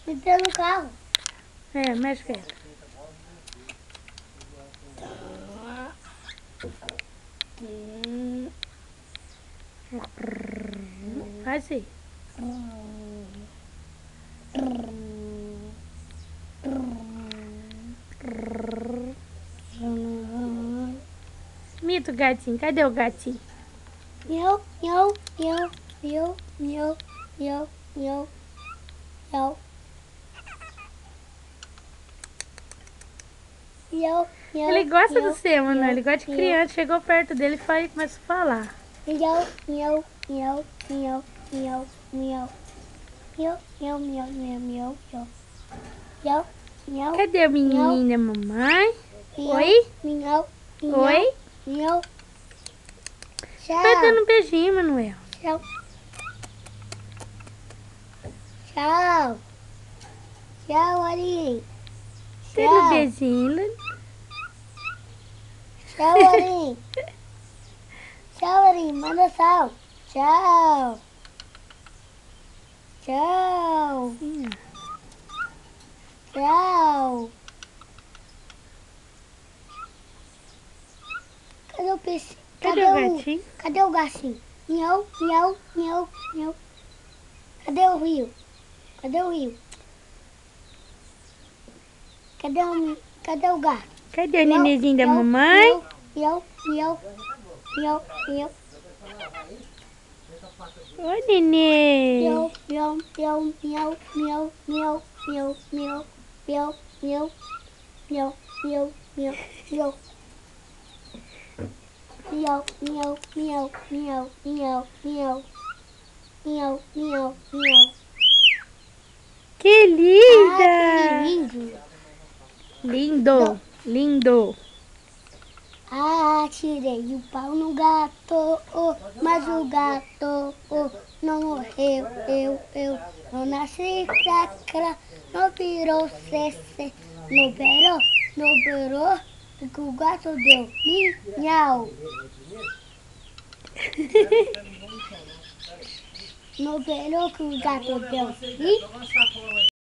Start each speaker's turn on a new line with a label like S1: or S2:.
S1: Entra no carro.
S2: É, mexe com ela. Faz aí. Mito gatinho, cadê o gatinho?
S1: Miau, miau, miau, miau, miau, miau, miau, miau. Miau, miau,
S2: Ele gosta
S1: miau,
S2: do seu, mano.
S1: miau,
S2: Ele gosta de
S1: miau.
S2: criança. Chegou perto dele e começa a falar.
S1: Miau, miau, miau, miau, miau, miau. Miau, miau, miau, miau, miau, miau. Miau, miau.
S2: Cadê o menininho da mamãe?
S1: Miau,
S2: Oi?
S1: miau, miau,
S2: Oi?
S1: miau.
S2: Vai
S1: Tchau,
S2: dando um beijinho, Manuel.
S1: tchau. Tchau. Tchau, Arim.
S2: Dê um
S1: Tchau.
S2: beijinho.
S1: Tchau, Arim. Tchau, Arim. Manda sal. Tchau. Tchau. Tchau. Cadê o peixe?
S2: Cadê o gatinho?
S1: Cadê o gatinho? Miau, miau, miau, miau. Cadê o rio? Cadê o rio? Cadê o gato?
S2: Cadê o nenenzinho da mamãe?
S1: Miau, miau, miau, miau.
S2: Oi, nenê.
S1: Miau, miau, miau, miau, miau, miau, miau, miau, miau, miau, miau, miau, miau, miau. Miau, miau, miau, miau, miau, miau. Miau, miau, miau.
S2: Que linda!
S1: Ah, que lindo.
S2: Lindo, lindo.
S1: Ah, tirei o pau no gato, oh, mas o gato não morreu, eu não nasci cracra, não virou cece, não virou, que o gato deu minhau. Não virou que o gato deu minhau.